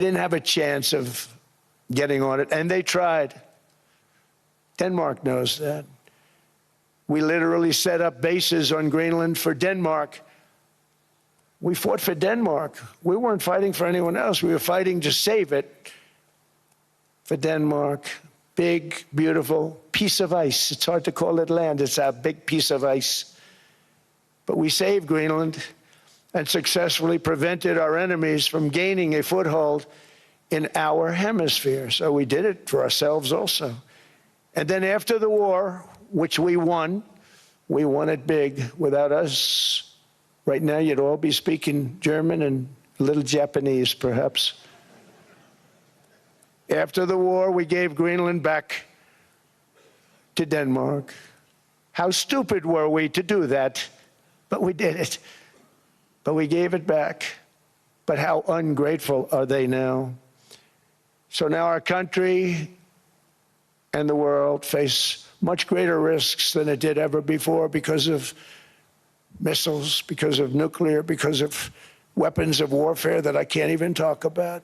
didn't have a chance of getting on it, and they tried. Denmark knows that. We literally set up bases on Greenland for Denmark. We fought for Denmark. We weren't fighting for anyone else. We were fighting to save it for Denmark. Big, beautiful piece of ice. It's hard to call it land. It's a big piece of ice. But we saved Greenland and successfully prevented our enemies from gaining a foothold in our hemisphere. So we did it for ourselves also. And then after the war, which we won it big. Without us, right now you'd all be speaking German and a little Japanese, perhaps. After the war, we gave Greenland back to Denmark. How stupid were we to do that? But we did it. But we gave it back. But how ungrateful are they now? So now our country and the world face much greater risks than it did ever before because of missiles, because of nuclear, because of weapons of warfare that I can't even talk about.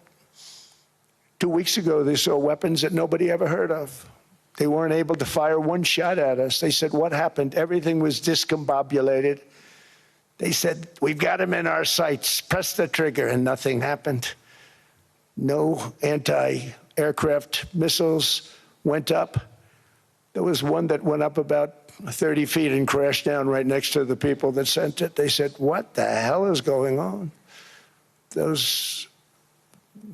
2 weeks ago, they saw weapons that nobody ever heard of. They weren't able to fire one shot at us. They said, what happened? Everything was discombobulated. They said, we've got them in our sights. Press the trigger, and nothing happened. No anti-aircraft missiles went up. There was one that went up about 30 feet and crashed down right next to the people that sent it. They said, what the hell is going on? Those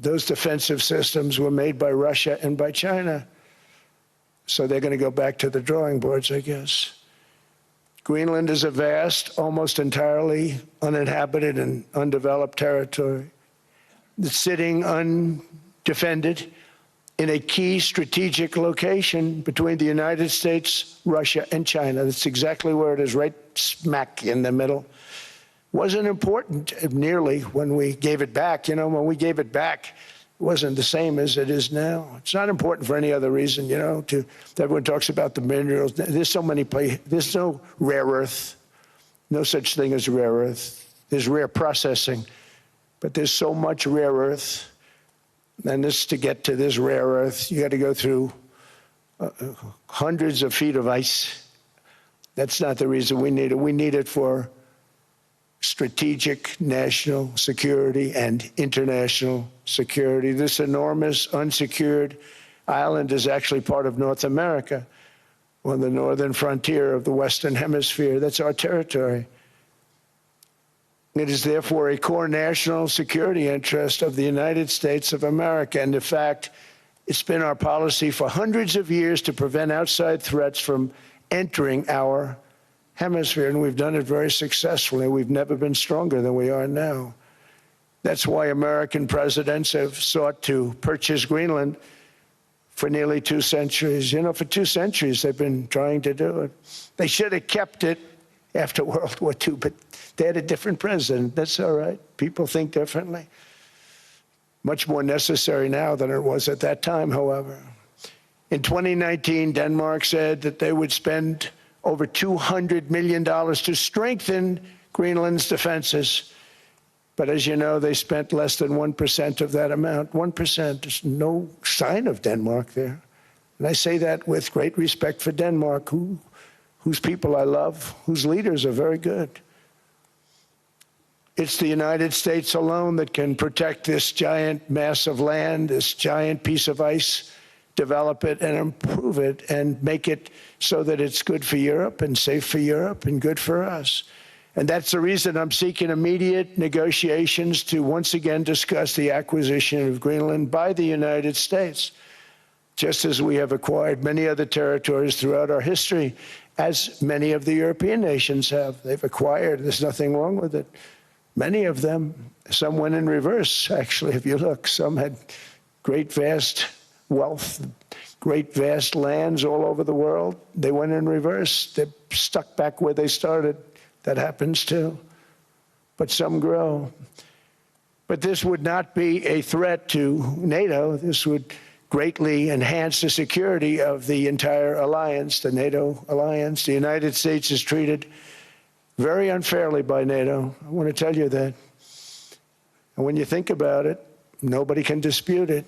defensive systems were made by Russia and by China. So they're going to go back to the drawing boards, I guess. Greenland is a vast, almost entirely uninhabited and undeveloped territory that's sitting undefended in a key strategic location between the United States, Russia, and China. That's exactly where it is, right smack in the middle. Wasn't important nearly when we gave it back. You know, when we gave it back, it wasn't the same as it is now. It's not important for any other reason, you know, everyone talks about the minerals. There's so many places. There's no rare earth, no such thing as rare earth. There's rare processing, but there's so much rare earth. And to get to this rare earth, you got to go through hundreds of feet of ice. That's not the reason we need it. We need it for strategic national security and international security. This enormous unsecured island is actually part of North America, on the northern frontier of the Western Hemisphere. That's our territory. It is therefore a core national security interest of the United States of America. And in fact, it's been our policy for hundreds of years to prevent outside threats from entering our hemisphere, and we've done it very successfully. We've never been stronger than we are now. That's why American presidents have sought to purchase Greenland for nearly 2 centuries. You know, for 2 centuries they've been trying to do it. They should have kept it after World War II, but they had a different president. That's all right. People think differently. Much more necessary now than it was at that time, however. In 2019, Denmark said that they would spend over $200 million to strengthen Greenland's defenses. But as you know, they spent less than 1% of that amount. 1%. There's no sign of Denmark there. And I say that with great respect for Denmark, whose people I love, whose leaders are very good. It's the United States alone that can protect this giant mass of land, this giant piece of ice, develop it and improve it and make it so that it's good for Europe and safe for Europe and good for us. And that's the reason I'm seeking immediate negotiations to once again discuss the acquisition of Greenland by the United States, just as we have acquired many other territories throughout our history, as many of the European nations have. They've acquired, there's nothing wrong with it. Many of them, some went in reverse, actually, if you look. Some had great, vast wealth, great, vast lands all over the world. They went in reverse. They're stuck back where they started. That happens too. But some grow. But this would not be a threat to NATO. This would greatly enhance the security of the entire alliance, the NATO alliance. The United States is treated very unfairly by NATO. I want to tell you that. And when you think about it, Nobody can dispute it.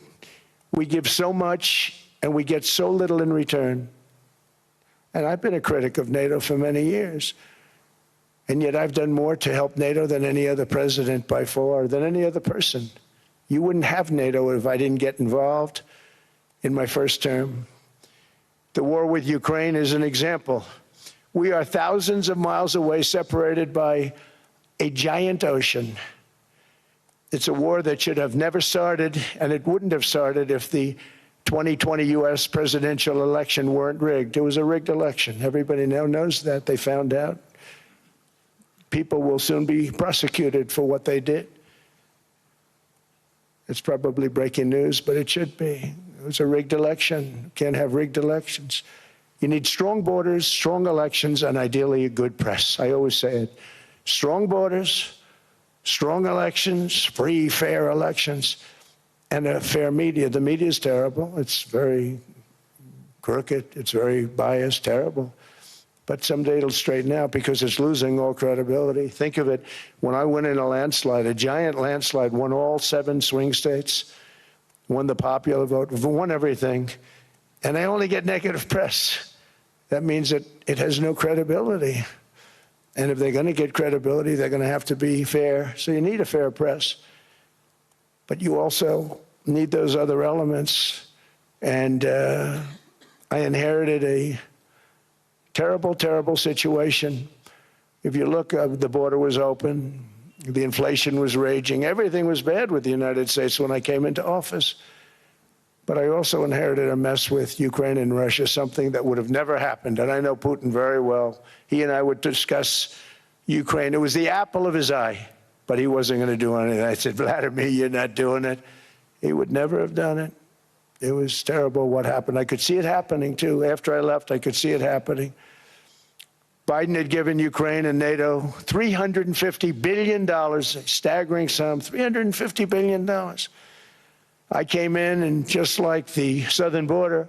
We give so much and we get so little in return. And I've been a critic of NATO for many years. And yet I've done more to help NATO than any other president by far, than any other person. You wouldn't have NATO if I didn't get involved in my first term. The war with Ukraine is an example. We are thousands of miles away, separated by a giant ocean. It's a war that should have never started, and it wouldn't have started if the 2020 U.S. presidential election weren't rigged. It was a rigged election. Everybody now knows that. They found out. People will soon be prosecuted for what they did. It's probably breaking news, but it should be. It was a rigged election. You can't have rigged elections. You need strong borders, strong elections, and ideally a good press. I always say it. Strong borders, strong elections, free, fair elections, and a fair media. The media is terrible. It's very crooked. It's very biased, terrible. But someday it'll straighten out because it's losing all credibility. Think of it. When I went in a landslide, a giant landslide, won all 7 swing states, won the popular vote, won everything, and I only get negative press. That means that it has no credibility. And if they're going to get credibility, they're going to have to be fair. So you need a fair press. But you also need those other elements. And I inherited a terrible, terrible situation. If you look, the border was open. The inflation was raging. Everything was bad with the United States when I came into office. But I also inherited a mess with Ukraine and Russia, something that would have never happened. And I know Putin very well. He and I would discuss Ukraine. It was the apple of his eye, but he wasn't going to do anything. I said, Vladimir, you're not doing it. He would never have done it. It was terrible what happened. I could see it happening, too. After I left, I could see it happening. Biden had given Ukraine and NATO $350 billion, a staggering sum, $350 billion. I came in, and just like the southern border,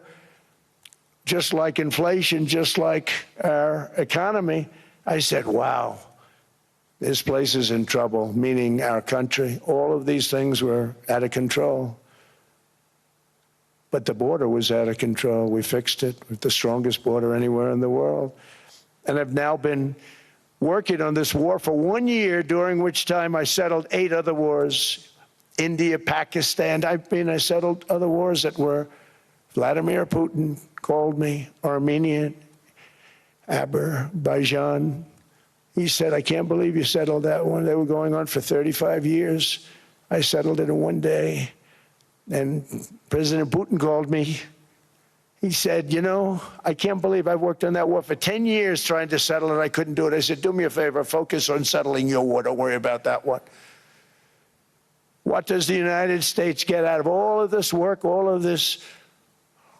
just like inflation, just like our economy, I said, wow, this place is in trouble, meaning our country. All of these things were out of control. But the border was out of control. We fixed it with the strongest border anywhere in the world. And I've now been working on this war for 1 year, during which time I settled 8 other wars. India, Pakistan. I settled other wars that were Vladimir Putin called me, Armenia, Azerbaijan. He said, I can't believe you settled that one. They were going on for 35 years. I settled it in 1 day. And President Putin called me. He said, you know, I can't believe I've worked on that war for 10 years trying to settle it. I couldn't do it. I said, do me a favor, focus on settling your war. Don't worry about that one. What does the United States get out of all of this work, all of this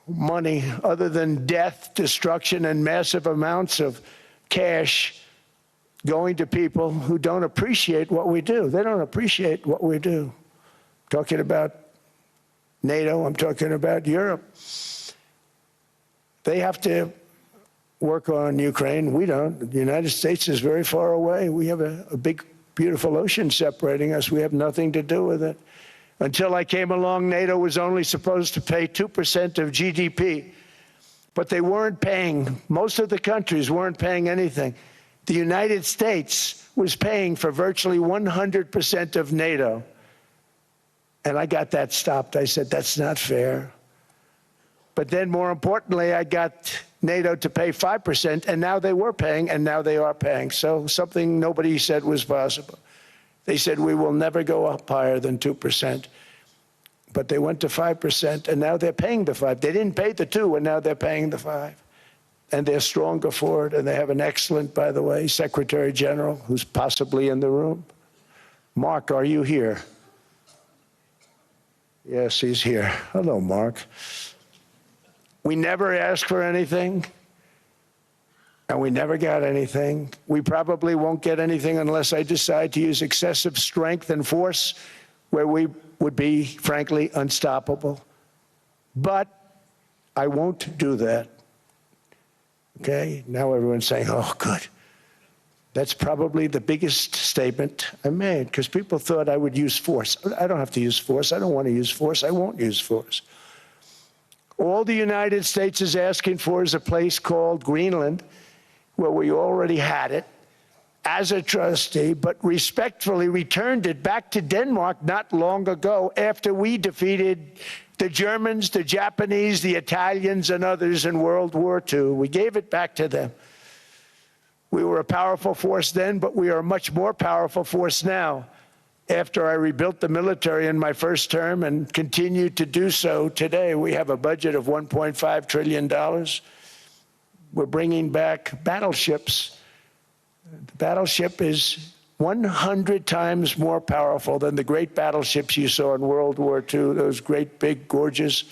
money, other than death, destruction, and massive amounts of cash going to people who don't appreciate what we do? They don't appreciate what we do. I'm talking about NATO, I'm talking about Europe. They have to work on Ukraine. We don't. The United States is very far away. We have a big, beautiful ocean separating us. We have nothing to do with it. Until I came along, NATO was only supposed to pay 2% of GDP. But they weren't paying. Most of the countries weren't paying anything. The United States was paying for virtually 100% of NATO. And I got that stopped. I said, that's not fair. But then, more importantly, I got NATO to pay 5%, and now they were paying, and now they are paying. So something nobody said was possible. They said, we will never go up higher than 2%. But they went to 5%, and now they're paying the 5%. They didn't pay the 2%, and now they're paying the 5%. And they're stronger for it, and they have an excellent, by the way, Secretary General, who's possibly in the room. Mark, are you here? Yes, he's here. Hello, Mark. We never asked for anything, and we never got anything. We probably won't get anything unless I decide to use excessive strength and force, where we would be, frankly, unstoppable. But I won't do that. Okay? Now everyone's saying, oh, good. That's probably the biggest statement I made, because people thought I would use force. I don't have to use force. I don't want to use force. I won't use force. All the United States is asking for is a place called Greenland, where we already had it as a trustee, but respectfully returned it back to Denmark not long ago after we defeated the Germans, the Japanese, the Italians, and others in World War II. We gave it back to them. We were a powerful force then, but we are a much more powerful force now, after I rebuilt the military in my first term and continue to do so today. We have a budget of $1.5 trillion. We're bringing back battleships. The battleship is 100 times more powerful than the great battleships you saw in World War II, those great, big, gorgeous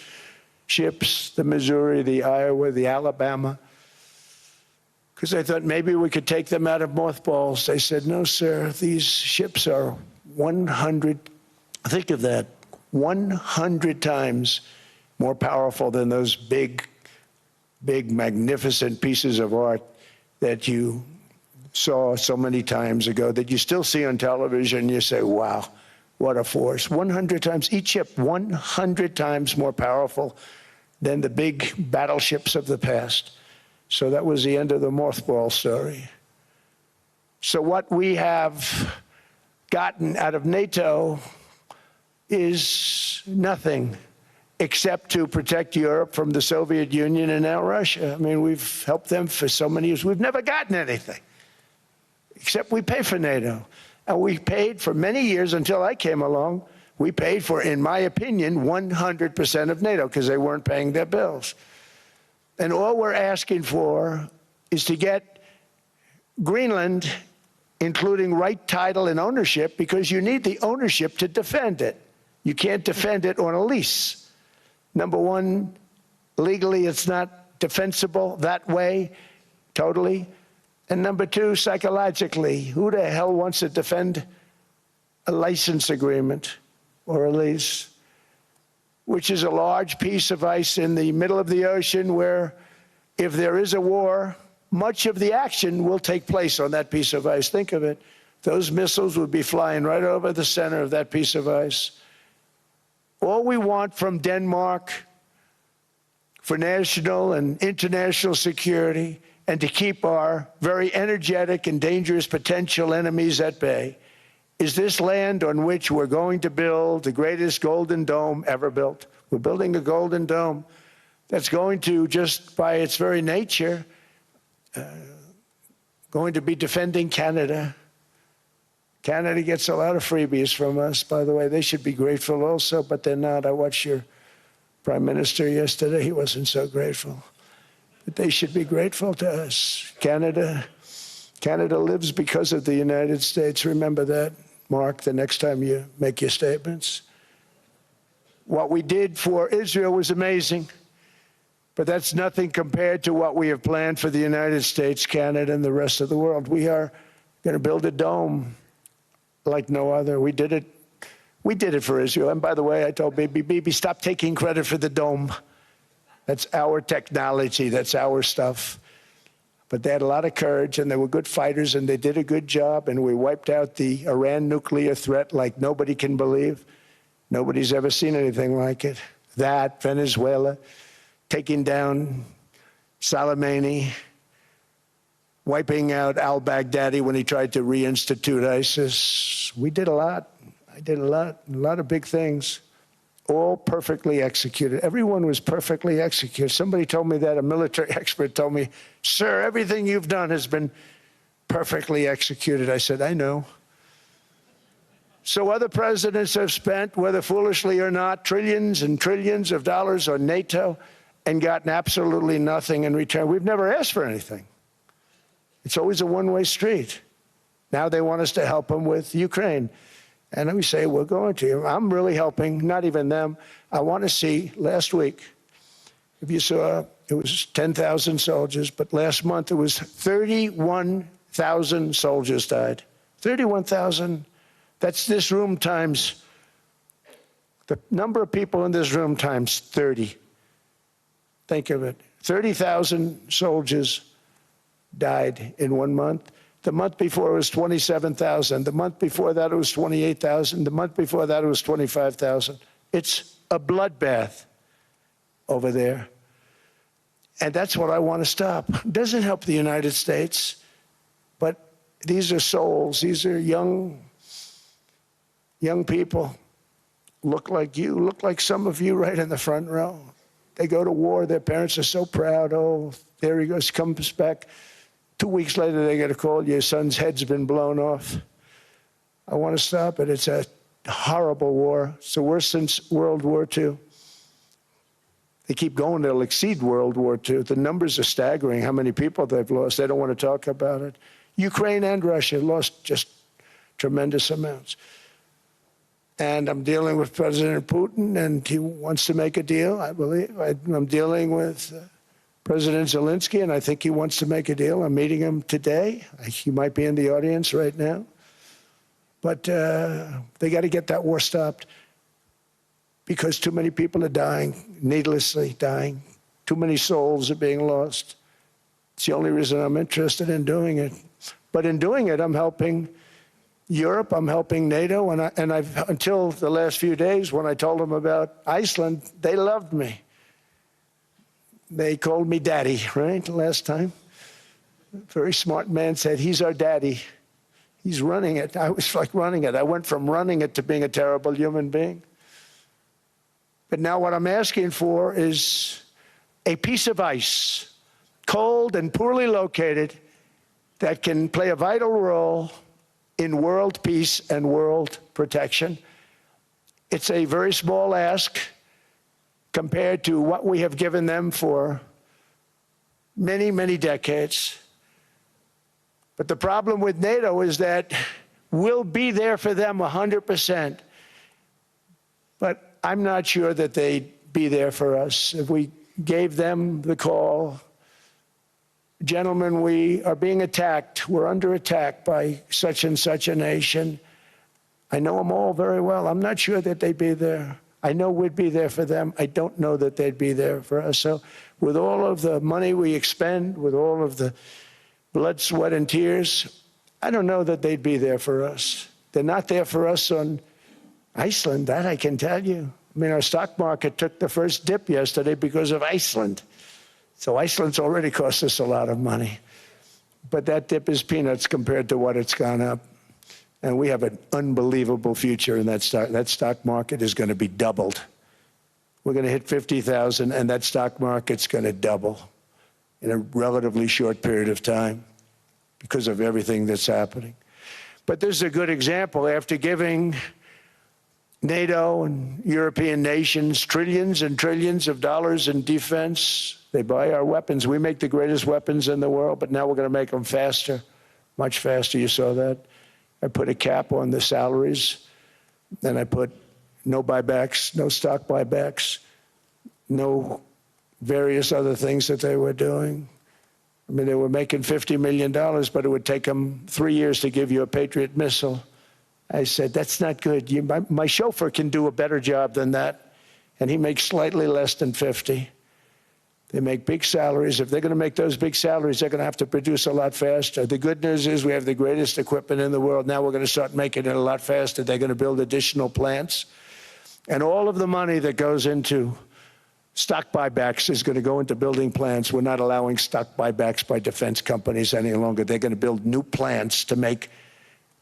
ships, the Missouri, the Iowa, the Alabama. Because I thought maybe we could take them out of mothballs. They said, no, sir, these ships are 100, think of that, 100 times more powerful than those big, magnificent pieces of art that you saw so many times ago, that you still see on television. You say, wow, what a force. 100 times, each ship 100 times more powerful than the big battleships of the past. So that was the end of the mothball story. So what we have gotten out of NATO is nothing except to protect Europe from the Soviet Union and now Russia. I mean, we've helped them for so many years. We've never gotten anything, except we pay for NATO. And we paid for many years until I came along. We paid for, in my opinion, 100% of NATO because they weren't paying their bills. And all we're asking for is to get Greenland, including right title and ownership, because you need the ownership to defend it. You can't defend it on a lease. Number one, legally it's not defensible that way, totally. And number two, psychologically, who the hell wants to defend a license agreement or a lease, which is a large piece of ice in the middle of the ocean where, if there is a war, much of the action will take place on that piece of ice. Think of it. Those missiles would be flying right over the center of that piece of ice. All we want from Denmark for national and international security, and to keep our very energetic and dangerous potential enemies at bay, is this land on which we're going to build the greatest golden dome ever built. We're building a golden dome that's going to, just by its very nature, going to be defending Canada. Canada gets a lot of freebies from us, by the way. They should be grateful also, but they're not. I watched your Prime Minister yesterday. He wasn't so grateful. But they should be grateful to us. Canada lives because of the United States. Remember that, Mark, the next time you make your statements. What we did for Israel was amazing, but that's nothing compared to what we have planned for the United States, Canada, and the rest of the world. We are going to build a dome like no other. We did it for Israel. And by the way, I told Bibi, stop taking credit for the dome. That's our technology. That's our stuff. But they had a lot of courage, and they were good fighters, and they did a good job, and we wiped out the Iran nuclear threat like nobody can believe. Nobody's ever seen anything like it. That, Venezuela, taking down Soleimani, wiping out al-Baghdadi when he tried to reinstitute ISIS. We did a lot. I did a lot of big things, all perfectly executed. Everyone was perfectly executed. Somebody told me that, a military expert told me, sir, everything you've done has been perfectly executed. I said, I know. So other presidents have spent, whether foolishly or not, trillions and trillions of dollars on NATO and gotten absolutely nothing in return. We've never asked for anything. It's always a one-way street. Now they want us to help them with Ukraine. And we say, we're going to. I'm really helping, not even them. I want to see, last week, if you saw, it was 10,000 soldiers, but last month it was 31,000 soldiers died. 31,000. That's this room times, the number of people in this room times 30. Think of it. 30,000 soldiers died in 1 month. The month before it was 27,000. The month before that it was 28,000. The month before that it was 25,000. It's a bloodbath over there. And that's what I want to stop. It doesn't help the United States, but these are souls. These are young people. Look like you, look like some of you right in the front row. They go to war. Their parents are so proud. Oh, there he goes, comes back. 2 weeks later, they get a call, your son's head's been blown off. I want to stop it. It's a horrible war. It's the worst since World War II. They keep going, they'll exceed World War II. The numbers are staggering, how many people they've lost. They don't want to talk about it. Ukraine and Russia lost just tremendous amounts. And I'm dealing with President Putin, and he wants to make a deal, I believe. I'm dealing with President Zelensky, and I think he wants to make a deal. I'm meeting him today. He might be in the audience right now. But they got to get that war stopped because too many people are dying, needlessly dying. Too many souls are being lost. It's the only reason I'm interested in doing it. But in doing it, I'm helping Europe, I'm helping NATO, and I've until the last few days when I told them about Iceland, they loved me. They called me daddy, right, last time. A very smart man said, he's our daddy. He's running it. I was like running it. I went from running it to being a terrible human being. But now what I'm asking for is a piece of ice, cold and poorly located, that can play a vital role in world peace and world protection. It's a very small ask compared to what we have given them for many, many decades. But the problem with NATO is that we'll be there for them 100%. But I'm not sure that they'd be there for us. If we gave them the call, gentlemen, we are being attacked. We're under attack by such and such a nation. I know them all very well. I'm not sure that they'd be there. I know we'd be there for them. I don't know that they'd be there for us. So with all of the money we expend, with all of the blood, sweat, and tears, I don't know that they'd be there for us. They're not there for us on Iceland, that I can tell you. I mean, our stock market took the first dip yesterday because of Iceland. So Iceland's already cost us a lot of money. But that dip is peanuts compared to what it's gone up. And we have an unbelievable future in that stock. That stock market is going to be doubled. We're going to hit 50,000, and that stock market's going to double in a relatively short period of time because of everything that's happening. But this is a good example. After giving NATO and European nations trillions and trillions of dollars in defense, they buy our weapons. We make the greatest weapons in the world, but now we're going to make them faster, much faster. You saw that. I put a cap on the salaries, and I put no buybacks, no stock buybacks, no various other things that they were doing. I mean, they were making $50 million, but it would take them 3 years to give you a Patriot missile. I said, that's not good. My chauffeur can do a better job than that, and he makes slightly less than 50. They make big salaries. If they're going to make those big salaries, they're going to have to produce a lot faster. The good news is we have the greatest equipment in the world. Now we're going to start making it a lot faster. They're going to build additional plants. And all of the money that goes into stock buybacks is going to go into building plants. We're not allowing stock buybacks by defense companies any longer. They're going to build new plants to make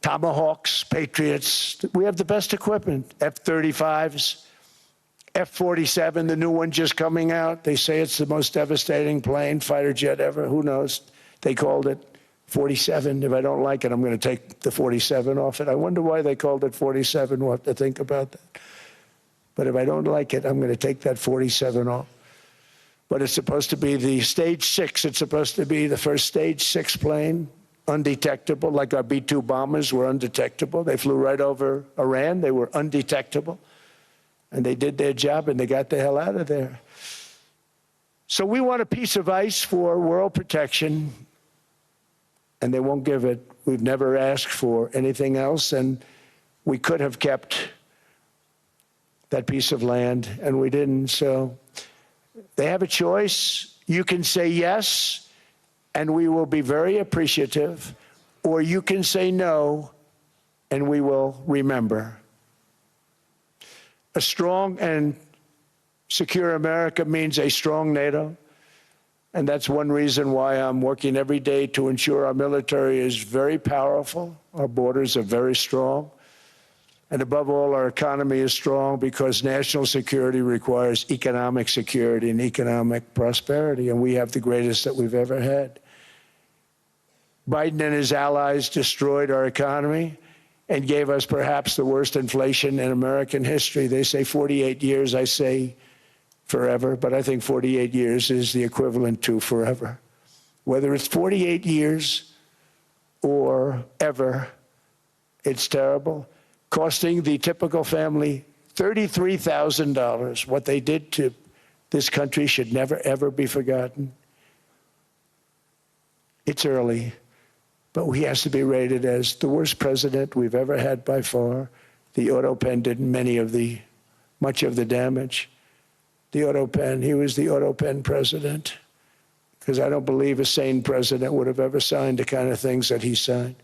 Tomahawks, Patriots. We have the best equipment, F-35s. F-47, the new one just coming out. They say it's the most devastating plane, fighter jet ever. Who knows? They called it 47. If I don't like it, I'm going to take the 47 off it. I wonder why they called it 47. We'll have to think about that. But if I don't like it, I'm going to take that 47 off. But it's supposed to be the Stage 6. It's supposed to be the first Stage 6 plane, undetectable, like our B-2 bombers were undetectable. They flew right over Iran. They were undetectable. And they did their job, and they got the hell out of there. So we want a piece of ice for world protection, and they won't give it. We've never asked for anything else, and we could have kept that piece of land, and we didn't. So they have a choice. You can say yes, and we will be very appreciative. or you can say no, and we will remember. A strong and secure America means a strong NATO, and that's one reason why I'm working every day to ensure our military is very powerful, our borders are very strong, and above all, our economy is strong, because national security requires economic security and economic prosperity, and we have the greatest that we've ever had. Biden and his allies destroyed our economy and gave us perhaps the worst inflation in American history. They say 48 years, I say forever, but I think 48 years is the equivalent to forever. Whether it's 48 years or ever, it's terrible, costing the typical family $33,000. What they did to this country should never, ever be forgotten. It's early, but he has to be rated as the worst president we've ever had by far. The auto pen did much of the damage. The auto pen, he was the auto pen president, because I don't believe a sane president would have ever signed the kind of things that he signed.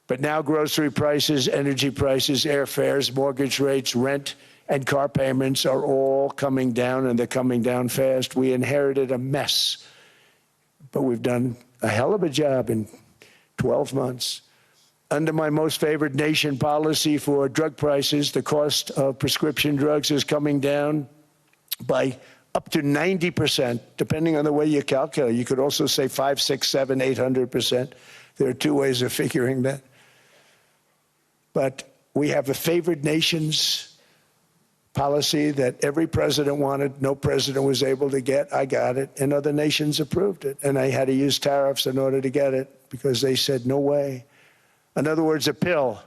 But now grocery prices, energy prices, airfares, mortgage rates, rent, and car payments are all coming down, and they're coming down fast. We inherited a mess, but we've done a hell of a job in 12 months. Under my most favored nation policy for drug prices, the cost of prescription drugs is coming down by up to 90%, depending on the way you calculate. You could also say 5, 6, 7, 800%. There are two ways of figuring that. But we have a favored nations policy that every president wanted, no president was able to get. I got it, and other nations approved it. And I had to use tariffs in order to get it, because they said, no way. In other words, a pill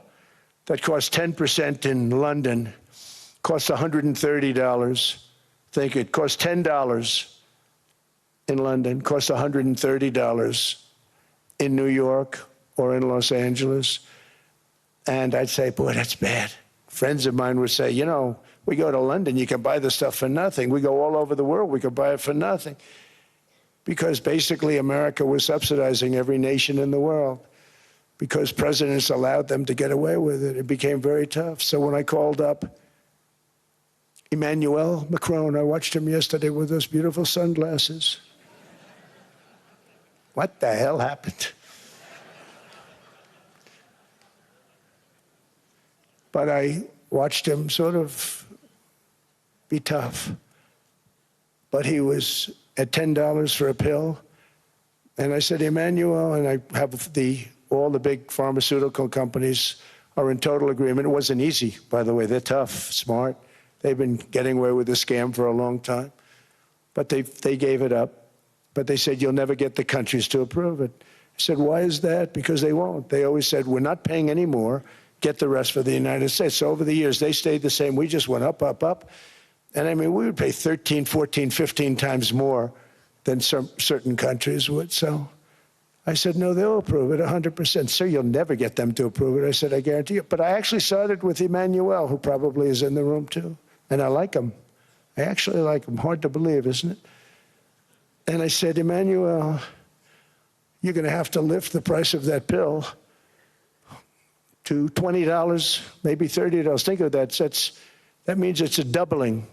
that costs 10% in London costs $130. Think it costs $10 in London, costs $130 in New York or in Los Angeles. And I'd say, boy, that's bad. Friends of mine would say, you know, we go to London, you can buy the stuff for nothing. We go all over the world, we could buy it for nothing. Because basically America was subsidizing every nation in the world, because presidents allowed them to get away with it. It became very tough. So when I called up Emmanuel Macron, I watched him yesterday with those beautiful sunglasses. What the hell happened? But I watched him sort of be tough. But he was at $10 for a pill. And I said, Emmanuel, and I have all the big pharmaceutical companies are in total agreement. It wasn't easy, by the way. They're tough, smart. They've been getting away with the scam for a long time. But they gave it up. But they said, you'll never get the countries to approve it. I said, why is that? Because they won't. They always said, we're not paying any more. Get the rest for the United States. So over the years, they stayed the same. We just went up, up, up. And I mean, we would pay 13, 14, 15 times more than certain countries would. So I said, no, they'll approve it 100%. Sir, you'll never get them to approve it. I said, I guarantee you. But I actually started with Emmanuel, who probably is in the room too. And I like him. I actually like him. Hard to believe, isn't it? And I said, Emmanuel, you're going to have to lift the price of that pill to $20, maybe $30. Think of that. That means it's a doubling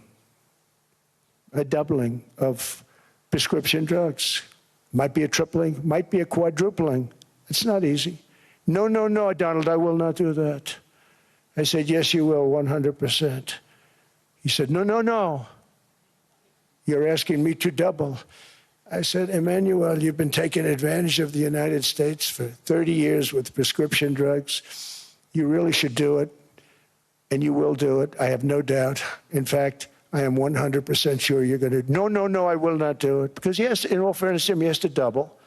of prescription drugs. Might be a tripling, might be a quadrupling. It's not easy. No, no, no, Donald, I will not do that. I said, yes, you will, 100%. He said, no, no, no. You're asking me to double. I said, Emmanuel, you've been taking advantage of the United States for 30 years with prescription drugs. You really should do it, and you will do it. I have no doubt. In fact, I am 100% sure you're going to. No, no, no, I will not do it. Because yes, in all fairness to him, he has to double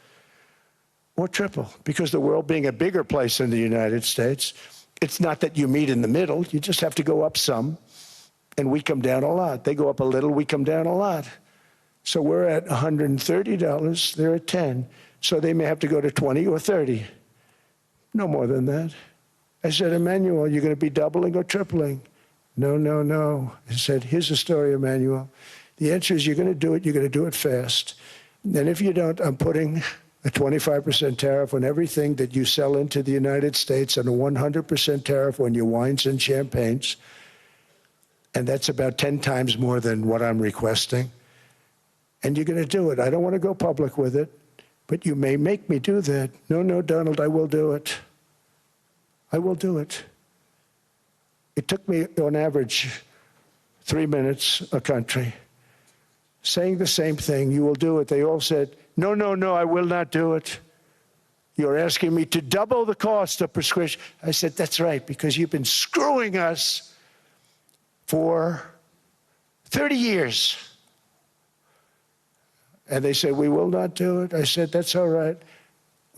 or triple. Because the world being a bigger place than the United States, it's not that you meet in the middle. You just have to go up some, and we come down a lot. They go up a little, we come down a lot. So we're at $130, they're at 10. So they may have to go to 20 or 30. No more than that. I said, Emmanuel, you're going to be doubling or tripling? No, no, no. I said, here's the story, Emmanuel. The answer is you're going to do it fast. And if you don't, I'm putting a 25% tariff on everything that you sell into the United States and a 100% tariff on your wines and champagnes. And that's about 10 times more than what I'm requesting. And you're going to do it. I don't want to go public with it, but you may make me do that. No, no, Donald, I will do it. I will do it. It took me, on average, 3 minutes a country, saying the same thing. You will do it. They all said, no, no, no, I will not do it. You're asking me to double the cost of prescription. I said, that's right, because you've been screwing us for 30 years. And they said, we will not do it. I said, that's all right.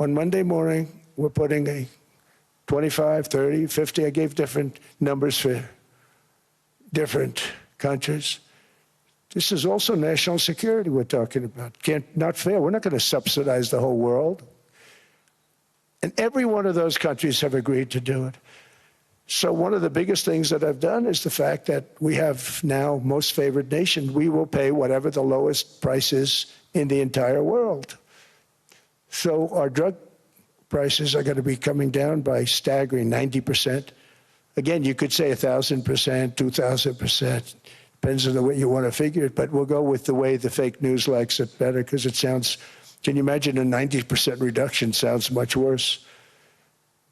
On Monday morning, we're putting a 25, 30, 50. I gave different numbers for different countries. This is also national security we're talking about. Not fair. We're not going to subsidize the whole world. And every one of those countries have agreed to do it. So one of the biggest things that I've done is the fact that we have now most favored nation. We will pay whatever the lowest price is in the entire world. So our drug prices are going to be coming down by staggering 90%. Again, you could say 1,000%, 2,000%. Depends on the way you want to figure it, but we'll go with the way the fake news likes it better because it sounds, can you imagine a 90% reduction sounds much worse.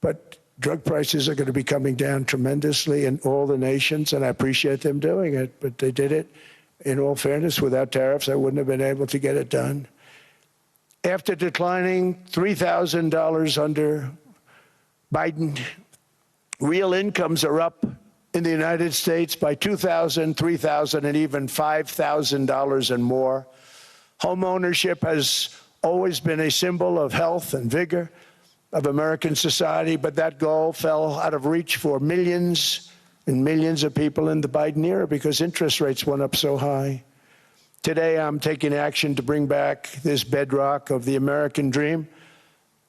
But drug prices are going to be coming down tremendously in all the nations, and I appreciate them doing it, but they did it. In all fairness, without tariffs, I wouldn't have been able to get it done. After declining $3,000 under Biden, real incomes are up in the United States by $2,000, $3,000, and even $5,000 and more. Home ownership has always been a symbol of health and vigor of American society, but that goal fell out of reach for millions and millions of people in the Biden era because interest rates went up so high. Today, I'm taking action to bring back this bedrock of the American dream.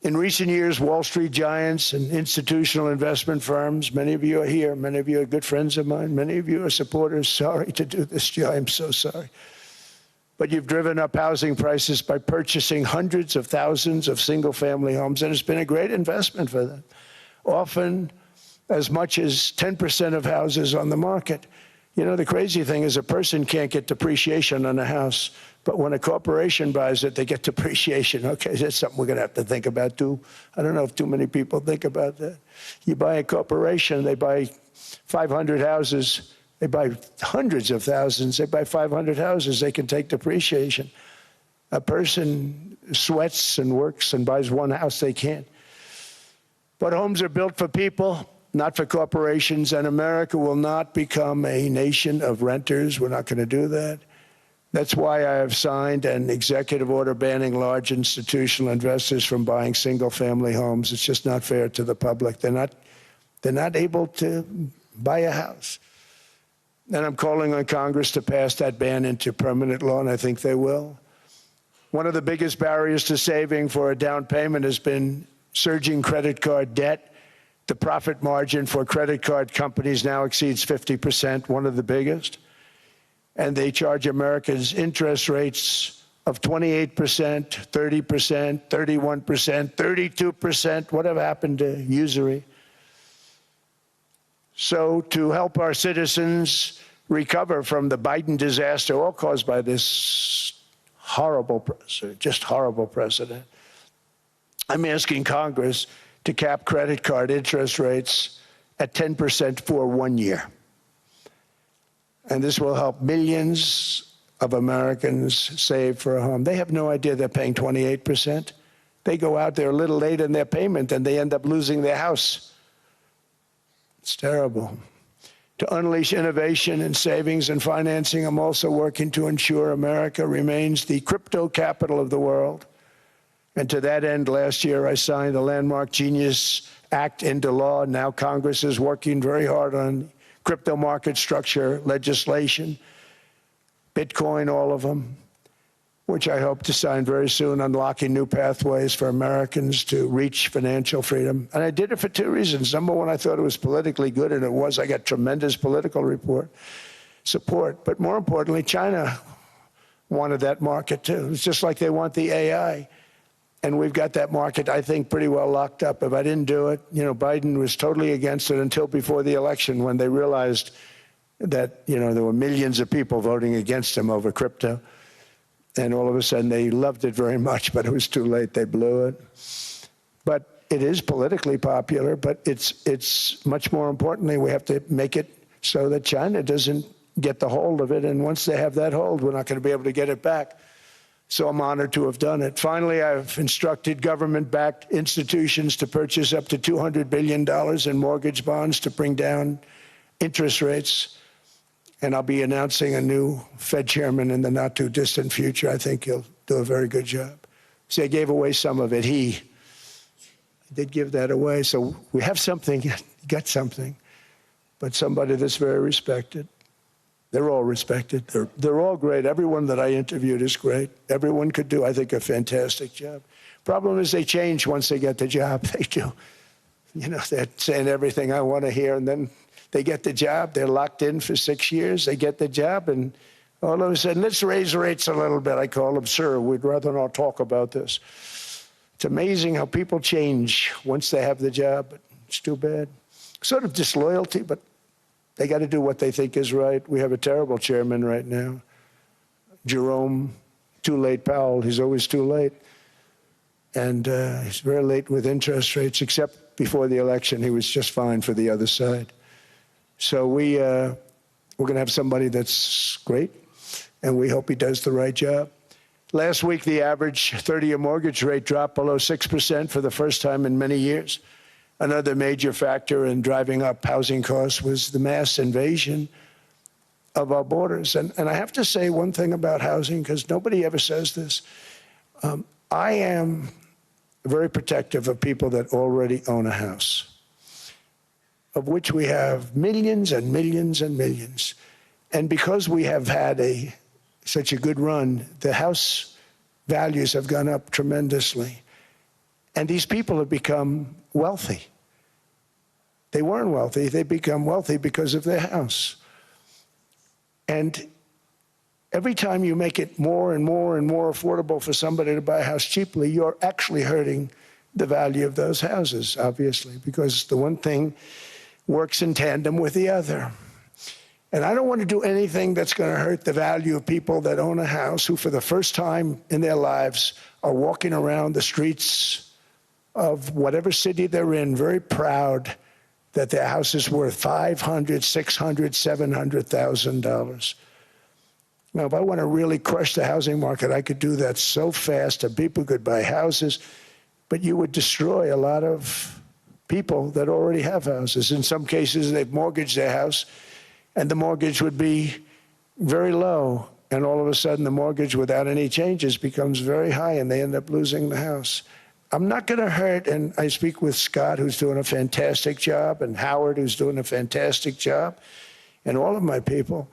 In recent years, Wall Street giants and institutional investment firms, many of you are here, many of you are good friends of mine, many of you are supporters. Sorry to do this, Joe, I'm so sorry. But you've driven up housing prices by purchasing hundreds of thousands of single-family homes, and it's been a great investment for them. Often as much as 10% of houses on the market. You know, the crazy thing is a person can't get depreciation on a house, but when a corporation buys it, they get depreciation. Okay, that's something we're going to have to think about, too. I don't know if too many people think about that. You buy a corporation, they buy 500 houses, they buy hundreds of thousands, they buy 500 houses, they can take depreciation. A person sweats and works and buys one house, they can't. But homes are built for people, not for corporations, and America will not become a nation of renters. We're not going to do that. That's why I have signed an executive order banning large institutional investors from buying single-family homes. It's just not fair to the public. They're not able to buy a house. And I'm calling on Congress to pass that ban into permanent law, and I think they will. One of the biggest barriers to saving for a down payment has been surging credit card debt. The profit margin for credit card companies now exceeds 50%, one of the biggest. And they charge Americans interest rates of 28%, 30%, 31%, 32%. Whatever happened to usury? So to help our citizens recover from the Biden disaster, all caused by this horrible, just horrible president, I'm asking Congress to cap credit card interest rates at 10% for 1 year. And this will help millions of Americans save for a home. They have no idea they're paying 28%. They go out there a little late in their payment and they end up losing their house. It's terrible. To unleash innovation in savings and financing, I'm also working to ensure America remains the crypto capital of the world. And to that end, last year, I signed the landmark Genius Act into law. Now Congress is working very hard on crypto market structure legislation, Bitcoin, all of them, which I hope to sign very soon, unlocking new pathways for Americans to reach financial freedom. And I did it for two reasons. Number one, I thought it was politically good, and it was. I got tremendous political support. But more importantly, China wanted that market, too. It's just like they want the AI. And we've got that market, I think, pretty well locked up. If I didn't do it, Biden was totally against it until before the election when they realized that, there were millions of people voting against him over crypto. And all of a sudden they loved it very much, but it was too late. They blew it. But it is politically popular, but it's much more importantly, we have to make it so that China doesn't get the hold of it. And once they have that hold, we're not going to be able to get it back. So I'm honored to have done it. Finally, I've instructed government-backed institutions to purchase up to $200 billion in mortgage bonds to bring down interest rates. And I'll be announcing a new Fed chairman in the not-too-distant future. I think he'll do a very good job. See, I gave away some of it. He did give that away. So we have something, got something, but somebody that's very respected. They're all respected. They're all great. Everyone that I interviewed is great. Everyone could do, I think, a fantastic job. Problem is they change once they get the job. They do. They're saying everything I want to hear, and then they get the job. They're locked in for 6 years. They get the job, and all of a sudden, let's raise rates a little bit. I call them, sir, we'd rather not talk about this. It's amazing how people change once they have the job, but it's too bad. Sort of disloyalty, but they got to do what they think is right. We have a terrible chairman right now. Jerome, too late Powell. He's always too late. And he's very late with interest rates, except before the election. He was just fine for the other side. So we're going to have somebody that's great, and we hope he does the right job. Last week, the average 30-year mortgage rate dropped below 6% for the first time in many years. Another major factor in driving up housing costs was the mass invasion of our borders. And I have to say one thing about housing, because nobody ever says this. I am very protective of people that already own a house, of which we have millions and millions and millions. And because we have had such a good run, the house values have gone up tremendously. And these people have become wealthy. They weren't wealthy. They become wealthy because of their house. And every time you make it more and more and more affordable for somebody to buy a house cheaply, you're actually hurting the value of those houses, obviously, because the one thing works in tandem with the other. And I don't want to do anything that's going to hurt the value of people that own a house who, for the first time in their lives, are walking around the streets of whatever city they're in, very proud that their house is worth $500,000, $600,000, $700,000. Now, if I want to really crush the housing market, I could do that so fast and people could buy houses, but you would destroy a lot of people that already have houses. In some cases, they've mortgaged their house, and the mortgage would be very low, and all of a sudden the mortgage without any changes becomes very high, and they end up losing the house. I'm not going to hurt, and I speak with Scott, who's doing a fantastic job, and Howard, who's doing a fantastic job, and all of my people.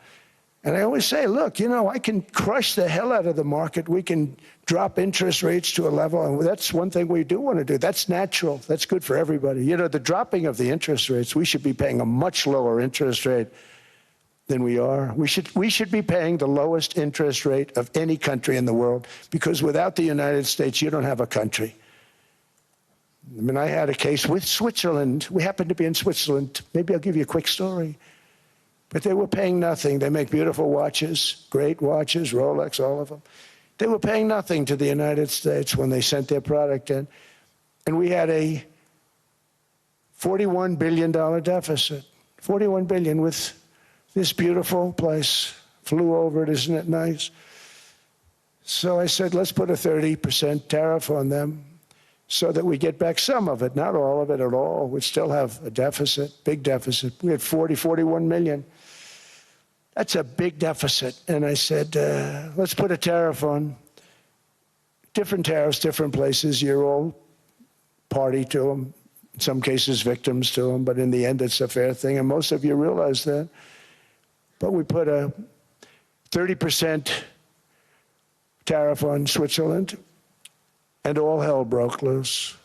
And I always say, look, I can crush the hell out of the market. We can drop interest rates to a level, and that's one thing we do want to do. That's natural. That's good for everybody. The dropping of the interest rates, we should be paying a much lower interest rate than we are. We should be paying the lowest interest rate of any country in the world, because without the United States, you don't have a country. I mean, I had a case with Switzerland. We happened to be in Switzerland. Maybe I'll give you a quick story. But they were paying nothing. They make beautiful watches, great watches, Rolex, all of them. They were paying nothing to the United States when they sent their product in. And we had a $41 billion deficit. $41 billion with this beautiful place. Flew over it, isn't it nice? So I said, let's put a 30% tariff on them so that we get back some of it, not all of it at all. We'd still have a deficit, big deficit. We had 41 million. That's a big deficit. And I said, let's put a tariff on. Different tariffs, different places. You're all party to them. In some cases, victims to them. But in the end, it's a fair thing. And most of you realize that. But we put a 30% tariff on Switzerland, and all hell broke loose.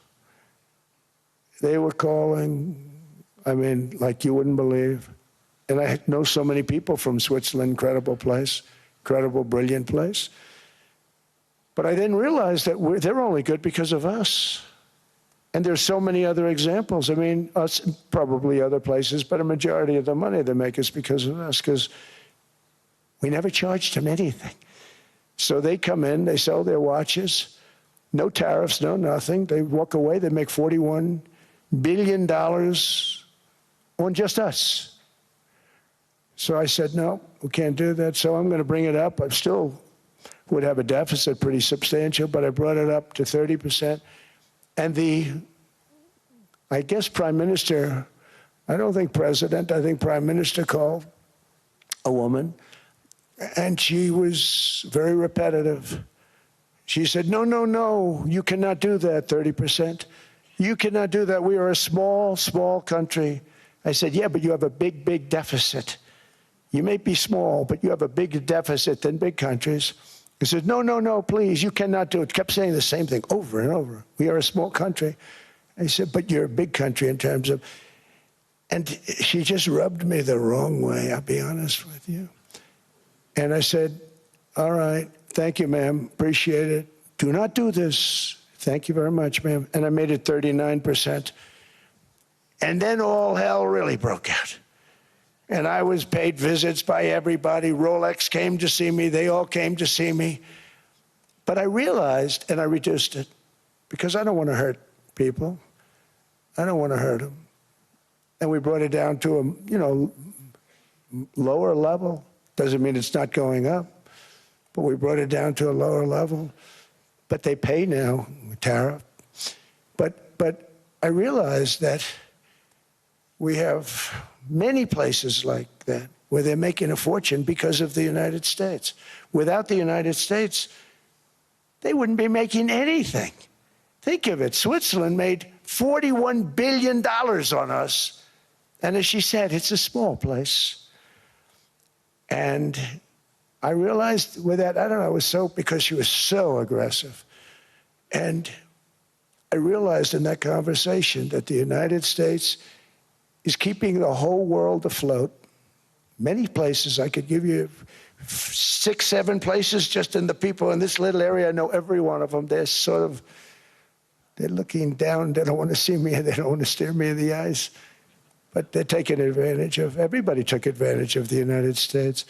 They were calling, like you wouldn't believe. And I know so many people from Switzerland, incredible place, incredible, brilliant place. But I didn't realize that they're only good because of us. And there's so many other examples. I mean, us, probably other places, but a majority of the money they make is because of us, because we never charged them anything. So they come in, they sell their watches, no tariffs, no nothing. They walk away, they make $41 billion on just us. So I said, no, we can't do that. So I'm going to bring it up. I still would have a deficit pretty substantial, but I brought it up to 30%. And I guess Prime Minister, I don't think President, I think Prime Minister called a woman, and she was very repetitive. She said, no, no, no, you cannot do that, 30%. You cannot do that. We are a small, small country. I said, yeah, but you have a big, big deficit. You may be small, but you have a bigger deficit than big countries. He said, no, no, no, please, you cannot do it. Kept saying the same thing over and over. We are a small country. I said, but you're a big country in terms of, and she just rubbed me the wrong way, I'll be honest with you. And I said, all right, thank you, ma'am, appreciate it. Do not do this. Thank you very much, ma'am. And I made it 39%. And then all hell really broke out. And I was paid visits by everybody. Rolex came to see me. They all came to see me. But I realized, and I reduced it, because I don't want to hurt people. I don't want to hurt them. And we brought it down to a, lower level. Doesn't mean it's not going up, but we brought it down to a lower level. But they pay now, tariff. But I realized that we have many places like that where they're making a fortune because of the United States. Without the United States, they wouldn't be making anything. Think of it. Switzerland made $41 billion on us. And as she said, it's a small place. And I realized with that, I don't know, it was so, because she was so aggressive. And I realized in that conversation that the United States is keeping the whole world afloat. Many places, I could give you 6, 7 places just in the people in this little area. I know every one of them. They're sort of, they're looking down. They don't want to see me. They don't want to stare me in the eyes. But they're taking advantage of, everybody took advantage of the United States.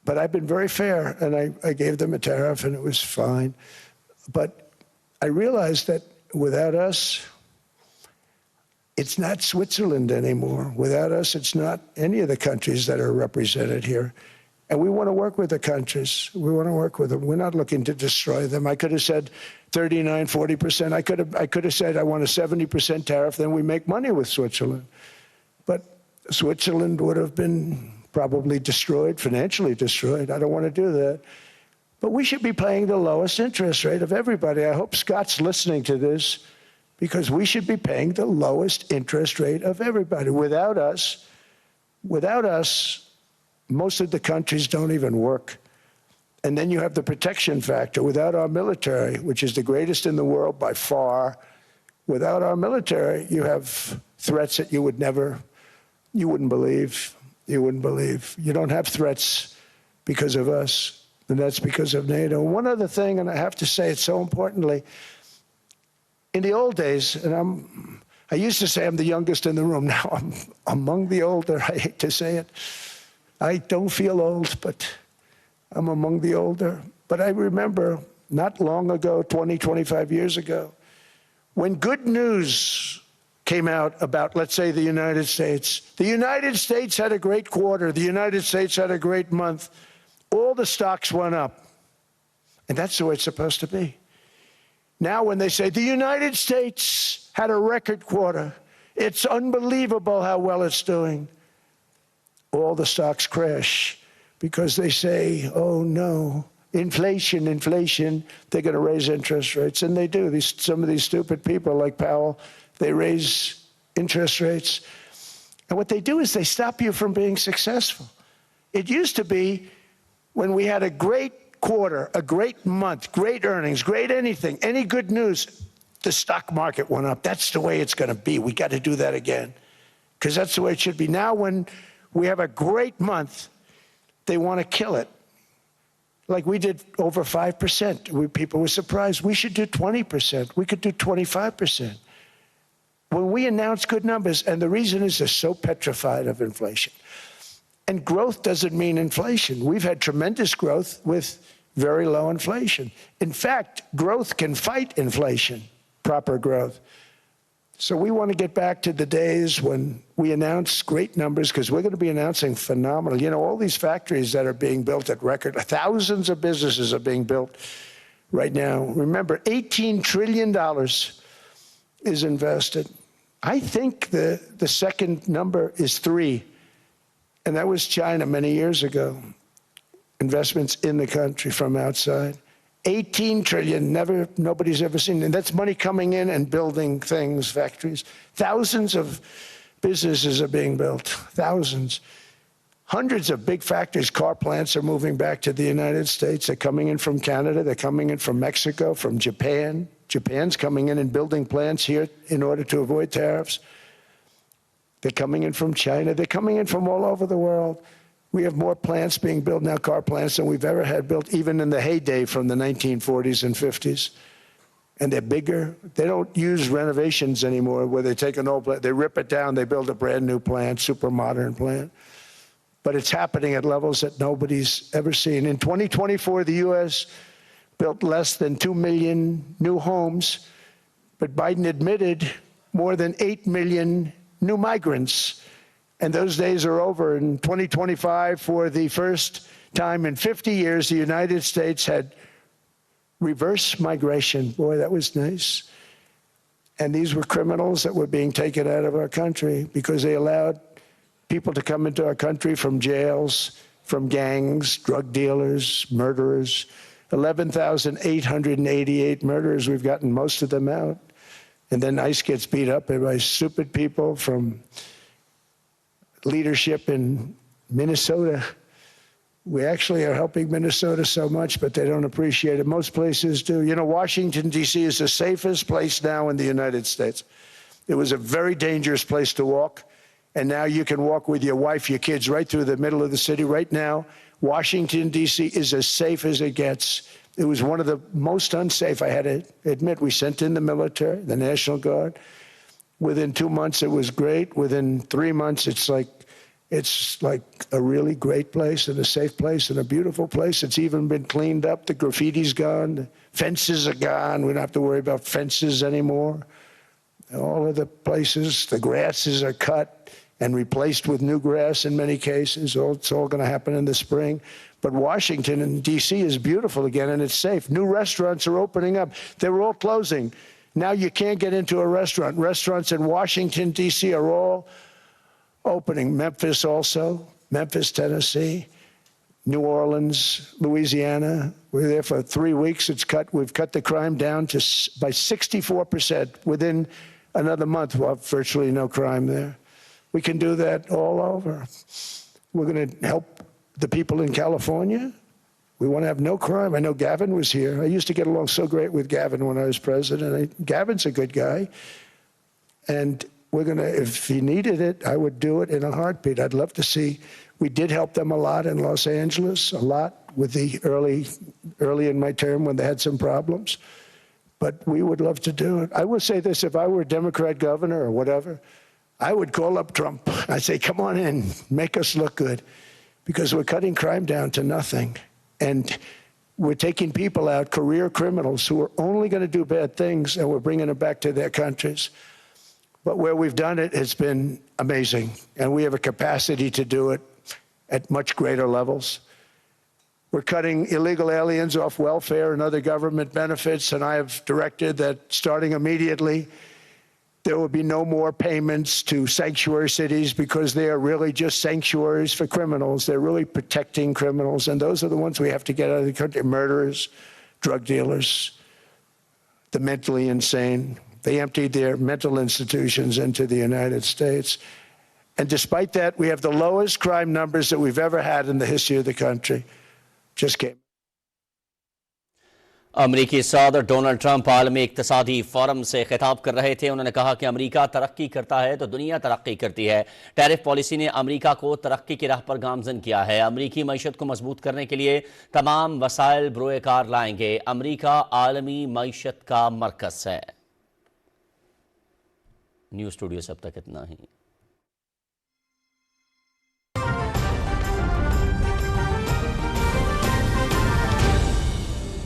But I've been very fair, and I gave them a tariff, and it was fine. But I realized that without us, it's not Switzerland anymore. Without us, it's not any of the countries that are represented here. And we want to work with the countries. We want to work with them. We're not looking to destroy them. I could have said 39, 40%. I could have said I want a 70% tariff, then we make money with Switzerland. But Switzerland would have been probably destroyed, financially destroyed. I don't want to do that. But we should be paying the lowest interest rate of everybody. I hope Scott's listening to this, because we should be paying the lowest interest rate of everybody. Without us, most of the countries don't even work. And then you have the protection factor. Without our military, which is the greatest in the world by far, without our military, you have threats that you wouldn't believe. You wouldn't believe. You don't have threats because of us, and that's because of NATO. One other thing, and I have to say it so importantly, in the old days, and I used to say I'm the youngest in the room. Now I'm among the older. I hate to say it. I don't feel old, but I'm among the older. But I remember not long ago, 20, 25 years ago, when good news came out about, let's say, the United States. The United States had a great quarter. The United States had a great month. All the stocks went up. And that's the way it's supposed to be. Now when they say the United States had a record quarter, it's unbelievable how well it's doing, all the stocks crash because they say, oh no, inflation, they're going to raise interest rates. And they do. Some of these stupid people like Powell, they raise interest rates. And what they do is they stop you from being successful. It used to be when we had a great quarter, a great month, great earnings, great anything, any good news, the stock market went up. That's the way it's going to be. We got to do that again, because that's the way it should be. Now when we have a great month, they want to kill it. Like we did over 5%. People were surprised. We should do 20%. We could do 25%. When we announce good numbers, and the reason is they're so petrified of inflation. And growth doesn't mean inflation. We've had tremendous growth with very low inflation. In fact, growth can fight inflation, proper growth. So we want to get back to the days when we announce great numbers, because we're going to be announcing phenomenal. You know, all these factories that are being built at record, thousands of businesses are being built right now. Remember, $18 trillion is invested. I think the second number is 3, and that was China many years ago. Investments in the country from outside. 18 trillion, nobody's ever seen. And that's money coming in and building things, factories. Thousands of businesses are being built, thousands. Hundreds of big factories, car plants are moving back to the United States. They're coming in from Canada, they're coming in from Mexico, from Japan. Japan's coming in and building plants here in order to avoid tariffs. They're coming in from China, they're coming in from all over the world. We have more plants being built now, car plants, than we've ever had built, even in the heyday from the 1940s and 50s. And they're bigger. They don't use renovations anymore where they take an old plant, they rip it down, they build a brand new plant, super modern plant. But it's happening at levels that nobody's ever seen. In 2024, the U.S. built less than 2 million new homes, but Biden admitted more than 8 million new migrants. And those days are over. In 2025, for the first time in 50 years, the United States had reverse migration. Boy, that was nice. And these were criminals that were being taken out of our country because they allowed people to come into our country from jails, from gangs, drug dealers, murderers. 11,888 murderers. We've gotten most of them out. And then ICE gets beat up by stupid people from leadership in Minnesota. We actually are helping Minnesota so much, but they don't appreciate it. Most places do. You know, Washington, D.C. is the safest place now in the United States. It was a very dangerous place to walk, and now you can walk with your wife, your kids, right through the middle of the city. Right now, Washington, D.C. is as safe as it gets. It was one of the most unsafe, I had to admit. We sent in the military, the National Guard. Within 2 months, it was great. Within 3 months, it's like a really great place and a safe place and a beautiful place. It's even been cleaned up. The graffiti's gone. The fences are gone. We don't have to worry about fences anymore. All of the places, the grasses are cut and replaced with new grass in many cases. It's all going to happen in the spring. But Washington and D.C. is beautiful again, and it's safe. New restaurants are opening up. They were all closing. Now you can't get into a restaurant. Restaurants in Washington, D.C. are all opening. Memphis also, Memphis, Tennessee, New Orleans, Louisiana. We're there for 3 weeks. We've cut the crime down by 64%. Within another month, we'll have virtually no crime there. We can do that all over. We're going to help the people in California. We want to have no crime. I know Gavin was here. I used to get along so great with Gavin when I was president. Gavin's a good guy. And we're going to, if he needed it, I would do it in a heartbeat. I'd love to see. We did help them a lot in Los Angeles, a lot with the early in my term when they had some problems. But we would love to do it. I will say this, if I were a Democrat governor or whatever, I would call up Trump. I'd say, come on in, make us look good, because we're cutting crime down to nothing. And we're taking people out, career criminals, who are only going to do bad things, and we're bringing them back to their countries. But where we've done it, it's been amazing. And we have a capacity to do it at much greater levels. We're cutting illegal aliens off welfare and other government benefits, and I have directed that starting immediately, there will be no more payments to sanctuary cities, because they are really just sanctuaries for criminals. They're really protecting criminals, and those are the ones we have to get out of the country. Murderers, drug dealers, the mentally insane. They emptied their mental institutions into the United States. And despite that, we have the lowest crime numbers that we've ever had in the history of the country. Just came. अमरीकी सदर Donald Trump आलमी इक्तिसादी forum से खिताब कर रहे थे। उन्होंने कहा कि अमरीका तरक्की करता है तो दुनिया तरक्की करती है। टैरिफ पॉलिसी ने अमरीका को तरक्की की राह पर गामजन किया है। अमरीकी मईशत को मजबूत करने के लिए तमाम वसाइल बरोए कार लाएंगे। अमरीका आलमी मईशत का मरकज है। न्यूज़ स्टूडियो से अब तक इतना ही।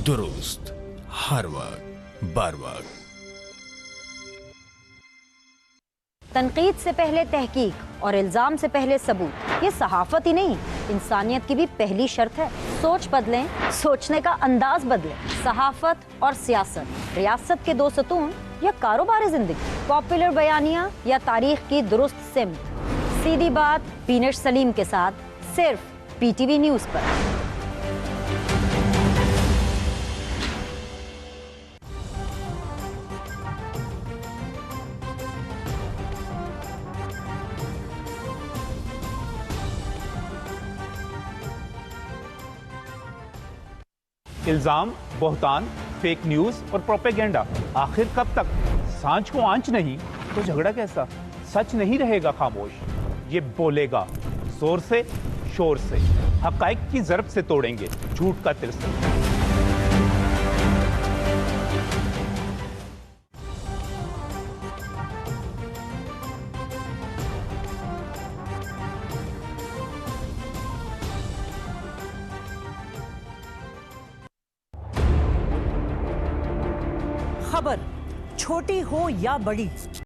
दुरुस्त हर वक्त बर वक्त। तनकीद से पहले तहकीक और इल्जाम से पहले सबूत, ये सहाफत ही नहीं इंसानियत की भी पहली शर्त है। सोच बदलें, सोचने का अंदाज बदलें। सहाफत और सियासत, रियासत के दो सतून या कारोबारी जिंदगी, पॉपुलर बयानिया या तारीख की दुरुस्त सिमत। सीधी बात पीनट सलीम के साथ सिर्फ पीटीवी न्यूज़ पर। इल्जाम, बोहतान, फेक न्यूज और प्रोपेगेंडा, आखिर कब तक? सांझ को आंच नहीं तो झगड़ा कैसा? सच नहीं रहेगा खामोश, ये बोलेगा जोर से, शोर से। हकाइक की जरब से तोड़ेंगे झूठ का तिरस्म। खबर छोटी हो या बड़ी,